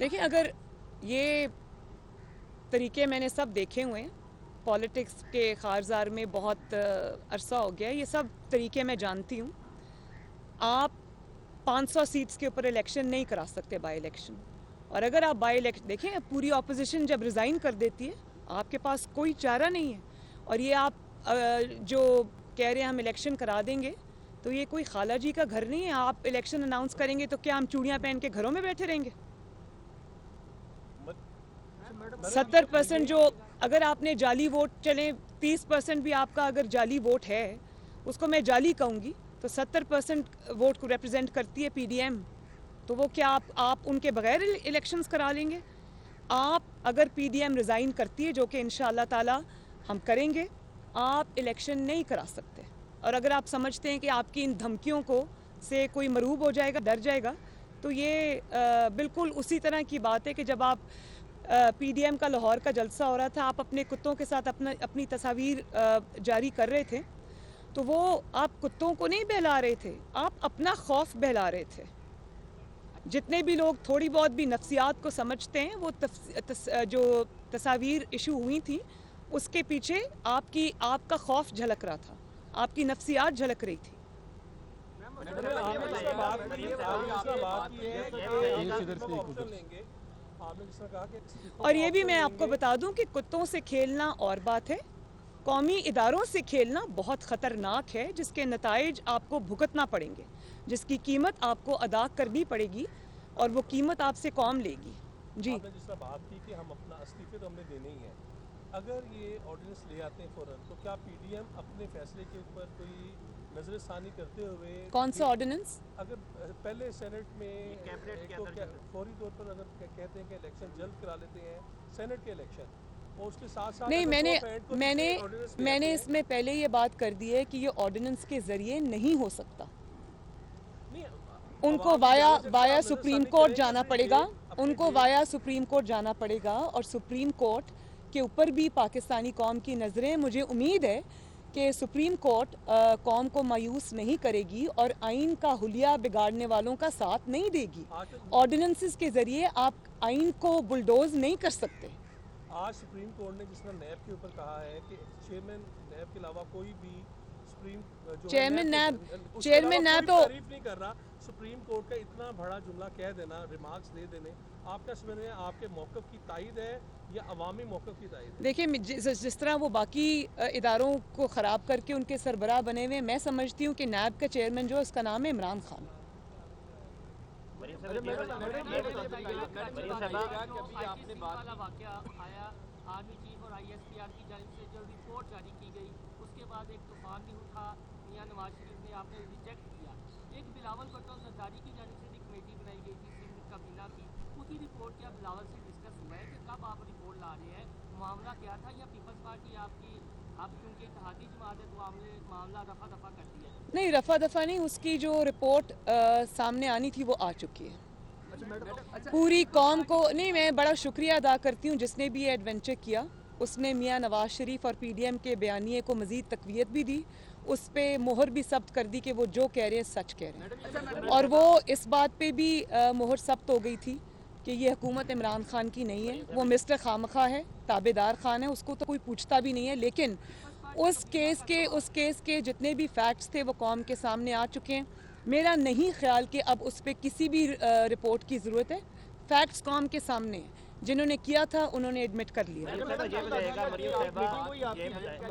देखिए, अगर ये तरीके मैंने सब देखे हुए हैं, पॉलिटिक्स के कारज़ार में बहुत अरसा हो गया, ये सब तरीके मैं जानती हूँ। आप 500 सीट्स के ऊपर इलेक्शन नहीं करा सकते, बाई इलेक्शन। और अगर आप बाई इलेक्शन देखें, पूरी ऑपोजिशन जब रिज़ाइन कर देती है, आपके पास कोई चारा नहीं है। और ये आप जो कह रहे हैं हम इलेक्शन करा देंगे, तो ये कोई खाला जी का घर नहीं है। आप इलेक्शन अनाउंस करेंगे तो क्या हम चूड़ियाँ पहन के घरों में बैठे रहेंगे? 70% जो, अगर आपने जाली वोट, चले 30% भी आपका अगर जाली वोट है, उसको मैं जाली कहूँगी, तो 70% वोट को रिप्रेजेंट करती है पीडीएम। तो वो क्या आप उनके बगैर इलेक्शंस करा लेंगे? आप अगर पीडीएम रिज़ाइन करती है, जो कि इंशाअल्लाह ताला हम करेंगे, आप इलेक्शन नहीं करा सकते। और अगर आप समझते हैं कि आपकी इन धमकियों को से कोई मरूब हो जाएगा, डर जाएगा, तो ये बिल्कुल उसी तरह की बात है कि जब आप पीडीएम का लाहौर का जलसा हो रहा था, आप अपने कुत्तों के साथ अपनी तस्वीर जारी कर रहे थे, तो वो आप कुत्तों को नहीं बहला रहे थे, आप अपना खौफ बहला रहे थे। जितने भी लोग थोड़ी बहुत भी नफ्सियात को समझते हैं, वो जो तस्वीर इशू हुई थी, उसके पीछे आपका खौफ झलक रहा था, आपकी नफ्सियात झलक रही थी। और ये भी मैं आपको बता दूं कि कुत्तों से खेलना और बात है, कौमी इदारों से खेलना बहुत ख़तरनाक है, जिसके नताइज आपको भुगतना पड़ेंगे, जिसकी कीमत आपको अदा करनी पड़ेगी, और वो कीमत आपसे कौम लेगी। जी, आपने जिस तरह बात की कि हम अपना इस्तीफे तो हमने देने ही है, अगर ये ऑर्डिनेंस ले आते हैं फ़ौरन, तो क्या पीडीएम अपने फैसले के ऊपर कोई नज़रसानी करते हुए, कौन सा ऑर्डिनेंस? अगर पहले सेनेट में एक तो फौरी तौर पर अगर कहते हैं कि इलेक्शन जल्द करा लेते हैं, सेनेट के इलेक्शन, और उसके साथ साथ नहीं, मैंने मैंने ऑर्डिनेंस मैंने इसमें पहले ये बात कर दी है कि ये ऑर्डिनेंस के ज़रिए नहीं हो सकता। उनको वाया सुप्रीम कोर्ट जाना पड़ेगा, उनको वाया सुप्रीम कोर्ट जाना पड़ेगा, और सुप्रीम कोर्ट के ऊपर भी पाकिस्तानी कौम की नज़रें, मुझे उम्मीद है कि सुप्रीम कोर्ट कौम को मायूस नहीं करेगी और आइन का हुलिया बिगाड़ने वालों का साथ नहीं देगी। ऑर्डिनेंसेस के ज़रिए आप आइन को बुलडोज नहीं कर सकते। आज सुप्रीम कोर्ट ने जिस तरह नैब के ऊपर कहा है कि चेयरमैन नैब के अलावा कोई भी सुप्रीम जो चेयरमैन नैब तो तारीफ नहीं कर रहा, सुप्रीम कोर्ट का इतना बड़ा जुमला कह देना, रिमार्क्स दे देने, आपका समझ में आपके मौक़िफ़ की तायद है या अवामी मौक़िफ़ की तायद है? देखिए, जिस तरह वो बाकी इदारों को ख़राब करके उनके सरबराह बने हुए, मैं समझती हूँ कि नैब का चेयरमैन जो है, उसका नाम है इमरान खान। आर्मी चीफ और आईएसपीआर की जानिब से जो रिपोर्ट जारी की गई, उसके बाद एक तूफान भी उठा, मियां नवाज शरीफ ने आपने रिजेक्ट किया। एक बिलावल भुट्टो जरदारी की जानिब से भी कमेटी बनाई गई थी, सिंध काबीना की, उसकी रिपोर्ट क्या बिलावल से डिस्कस हुआ है कि कब आप रिपोर्ट ला रहे हैं, मामला क्या था, या पीपल्स पार्टी आपकी, आप क्योंकि इत्तेहादी जमात है तो मामला रफा दफा कर दिया? नहीं, रफा दफा नहीं, उसकी जो रिपोर्ट सामने आनी थी वो आ चुकी है। पूरी कौम को नहीं, मैं बड़ा शुक्रिया अदा करती हूँ जिसने भी ये एडवेंचर किया। उसने मियां नवाज शरीफ और पीडीएम के बयानिए को मज़ीद तक़वियत भी दी, उस पर मोहर भी सब्त कर दी कि वो जो कह रहे हैं सच कह रहे हैं। और वो इस बात पे भी मोहर सब्त हो गई थी कि ये हुकूमत इमरान खान की नहीं है, वो मिस्टर खामखा है, ताबेदार खान है, उसको तो कोई पूछता भी नहीं है। लेकिन उस केस के जितने भी फैक्ट्स थे वो कौम के सामने आ चुके हैं। मेरा नहीं ख्याल कि अब उस पर किसी भी रिपोर्ट की ज़रूरत है। फैक्ट्स कौम के सामने हैं, जिन्होंने किया था उन्होंने एडमिट कर लिया।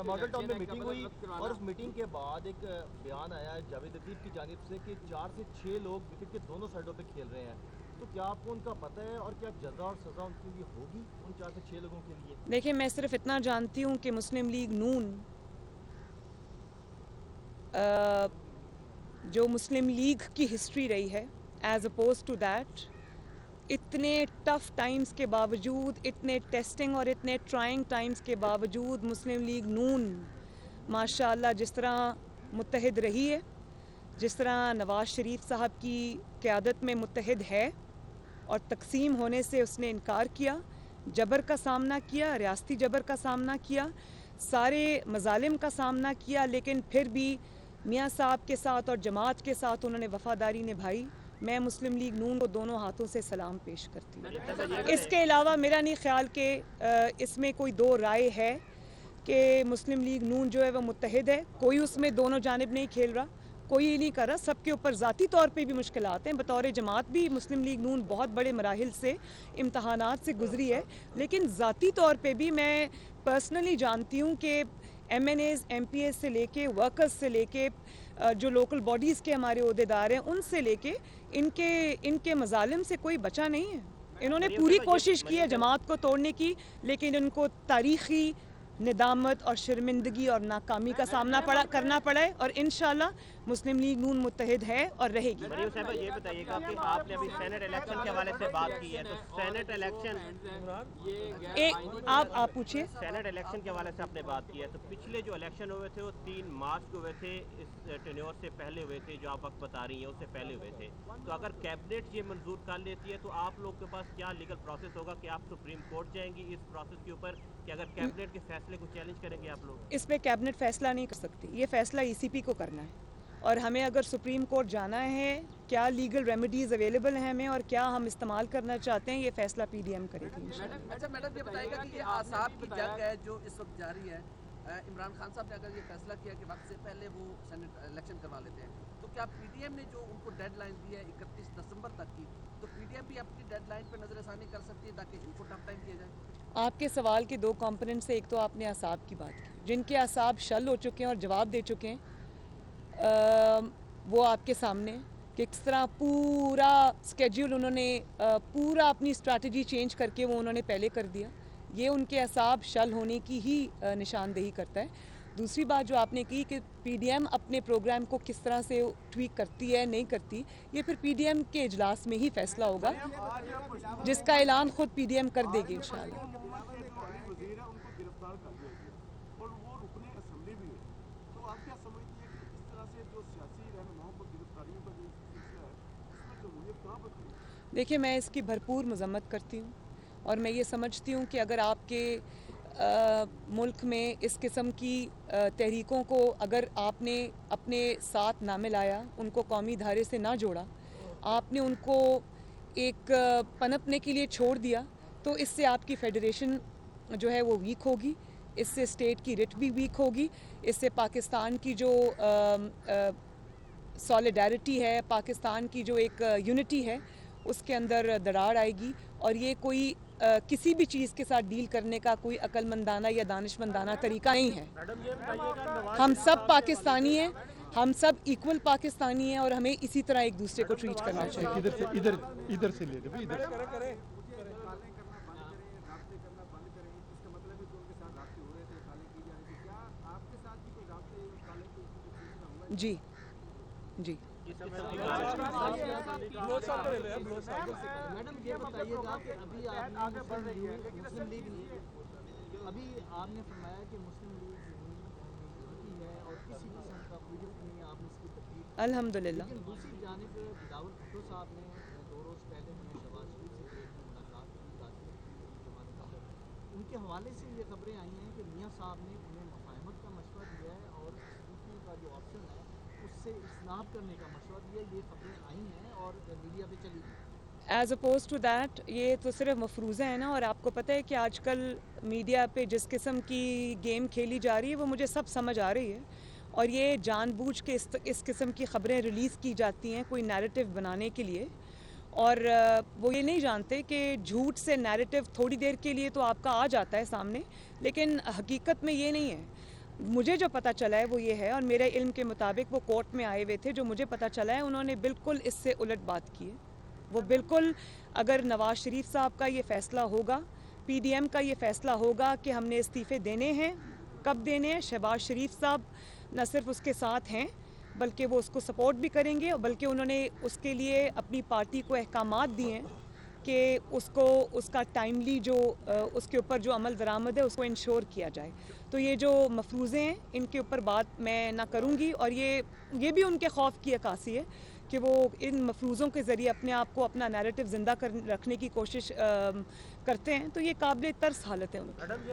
मॉडल टाउन में मीटिंग हुई और उस मीटिंग के बाद एक बयान आया जावेद लतीफ़ की जानिब से कि 4 से 6 लोग विकेट के दोनों साइडों पे खेल रहे हैं, तो क्या आपको उनका पता है और क्या जज़ा और सज़ा उनके लिए होगी उन 4 से 6 लोगों के लिए? देखिए, मैं सिर्फ इतना जानती हूँ कि मुस्लिम लीग नून जो मुस्लिम लीग की हिस्ट्री रही है, एज अपोज टू दैट, इतने टफ़ टाइम्स के बावजूद, इतने टेस्टिंग और इतने ट्राइंग टाइम्स के बावजूद, मुस्लिम लीग नून माशाअल्लाह जिस तरह मुत्तहिद रही है, जिस तरह नवाज शरीफ साहब की क़यादत में मुत्तहिद है, और तकसीम होने से उसने इनकार किया, जबर का सामना किया, रियासती जबर का सामना किया, सारे मजालिम का सामना किया, लेकिन फिर भी मियाँ साहब के साथ और जमात के साथ उन्होंने वफ़ादारी निभाई, मैं मुस्लिम लीग नून को दोनों हाथों से सलाम पेश करती हूँ। इसके अलावा मेरा नहीं ख्याल कि इसमें कोई दो राय है कि मुस्लिम लीग नून जो है वो मुत्तहिद है। कोई उसमें दोनों जानिब नहीं खेल रहा, कोई ये नहीं कर रहा। सबके ऊपर ज़ाती तौर पे भी मुश्किलात हैं। बतौर जमात भी मुस्लिम लीग नून बहुत बड़े मराहिल से, इम्तहानात से गुजरी है, लेकिन ज़ाती तौर पे भी मैं पर्सनली जानती हूँ कि MNAs MPs से लेके वर्कर्स से लेके जो लोकल बॉडीज़ के हमारे ओहदेदार हैं उनसे लेके इनके मजालिम से कोई बचा नहीं है। इन्होंने पूरी कोशिश की है जमात को तोड़ने की, लेकिन इनको तारीखी निदामत और शर्मिंदगी और नाकामी का सामना करना पड़ा है। और इंशाल्लाह मुस्लिम लीग नून मुत्तहिद है और रहेगी। मरियम साहब ये बताइएगा कि आपने अभी सेनेट इलेक्शन के हवाले से बात की है, तो सेनेट इलेक्शन आप पूछिए। सेनेट इलेक्शन के हवाले से आपने बात की है, तो पिछले जो इलेक्शन हुए थे वो 3 मार्च को हुए थे, इस टेन्योर से पहले हुए थे, जो आप वक्त बता रही हैं उससे पहले हुए थे। तो अगर कैबिनेट ये मंजूर कर लेती है तो आप लोग के पास क्या लीगल प्रोसेस होगा कि आप सुप्रीम कोर्ट जाएंगी इस प्रोसेस के ऊपर, कि अगर कैबिनेट के फैसले को चैलेंज करेंगे आप लोग? इस पे कैबिनेट फैसला नहीं कर सकती, ये फैसला ECP को करना है। और हमें अगर सुप्रीम कोर्ट जाना है, क्या लीगल रेमेडीज़ अवेलेबल हैं हमें और क्या हम इस्तेमाल करना चाहते हैं, ये फैसला PDM करेगी इंशाल्लाह। अच्छा मैडम ये बताइएगा कि ये आसाब की जंग है जो इस वक्त जारी है, इमरान खान साहब ने अगर ये फैसला किया कि वक्त से पहले वो सेनेट इलेक्शन करवा लेते हैं, तो क्या PDM ने जो उनको डेडलाइन दी है 31 दिसंबर तक की, तो PDM भी अपनी डेडलाइन पर नजरसानी कर सकती है ताकि इनको टफ टाइम किया जाए? आपके सवाल के 2 कंपोनेंट्स से, एक तो आपने असाब की बात की, जिनके असाब शल हो चुके हैं और जवाब दे चुके हैं, वो आपके सामने कि किस तरह पूरा स्केड्यूल उन्होंने पूरा अपनी स्ट्रैटेजी चेंज करके वो उन्होंने पहले कर दिया। ये उनके असाब शल होने की ही निशानदेही करता है। दूसरी बात जो आपने की कि PDM अपने प्रोग्राम को किस तरह से ट्वीक करती है नहीं करती, ये फिर PDM के इजलास में ही फैसला होगा, जिसका ऐलान खुद PDM कर देगी इंशाल्लाह। देखिए, मैं इसकी भरपूर मजम्मत करती हूँ और मैं ये समझती हूँ कि अगर आपके मुल्क में इस किस्म की तहरीकों को अगर आपने अपने साथ ना मिलाया, उनको कौमी धारे से ना जोड़ा, आपने उनको एक पनपने के लिए छोड़ दिया, तो इससे आपकी फेडरेशन जो है वो वीक होगी, इससे स्टेट की रिट भी वीक होगी, इससे पाकिस्तान की जो सॉलिडारिटी है, पाकिस्तान की जो एक यूनिटी है, उसके अंदर दरार आएगी। और ये कोई किसी भी चीज़ के साथ डील करने का कोई अक्लमंदाना या दानिशमंदाना तरीका नहीं है। हम सब पाकिस्तानी हैं, हम सब इक्वल पाकिस्तानी हैं और हमें इसी तरह एक दूसरे को ट्रीट करना चाहिए। इधर से ले लो, इधर जी जी। मैडम ये बताइएगा कि अभी आपने फरमाया कि मुस्लिम लीग है और किसी किस्म का कोई नहीं, आपने इसकी तकलीफ अल्हम्दुलिल्लाह। लेकिन दूसरी जानिब बिलावल भुट्टो साहब ने 2 रोज़ पहले हमें शहबाज शरीफ से मुलाकात की, उनके हवाले से ये खबरें आई हैं कि मियाँ साहब ने उन्हें मुफाहमत का मशवरा दिया है और इस्तीफे का जो ऑप्शन है उससे इस्नाब करने का मशवरा दिया। ये खबरें आई हैं और मीडिया पे चली गई। एज अपोज टू दैट, ये तो सिर्फ मफरूज़ा है ना, और आपको पता है कि आजकल मीडिया पे जिस किस्म की गेम खेली जा रही है वो मुझे सब समझ आ रही है। और ये जानबूझ के इस किस्म की ख़बरें रिलीज़ की जाती हैं कोई नैरेटिव बनाने के लिए, और वो ये नहीं जानते कि झूठ से नैरेटिव थोड़ी देर के लिए तो आपका आ जाता है सामने, लेकिन हकीकत में ये नहीं है। मुझे जो पता चला है वो ये है, और मेरे इल्म के मुताबिक वो कोर्ट में आए हुए थे, जो मुझे पता चला है उन्होंने बिल्कुल इससे उलट बात की है। वो बिल्कुल, अगर नवाज शरीफ साहब का ये फ़ैसला होगा, PDM का ये फ़ैसला होगा कि हमने इस्तीफ़े देने हैं, कब देने हैं, शहबाज शरीफ साहब न सिर्फ उसके साथ हैं बल्कि वो उसको सपोर्ट भी करेंगे, और बल्कि उन्होंने उसके लिए अपनी पार्टी को अहकामात दिए हैं कि उसको उसका टाइमली जो उसके ऊपर जो अमल दरामद है उसको इंश्योर किया जाए। तो ये जो मफरूज़े हैं इनके ऊपर बात मैं ना करूँगी, और ये भी उनके खौफ की अक्कासी है कि वो इन मफरूज़ों के ज़रिए अपने आप को, अपना नैरेटिव ज़िंदा रखने की कोशिश करते हैं। तो ये काबिल तर्स हालत है उनकी।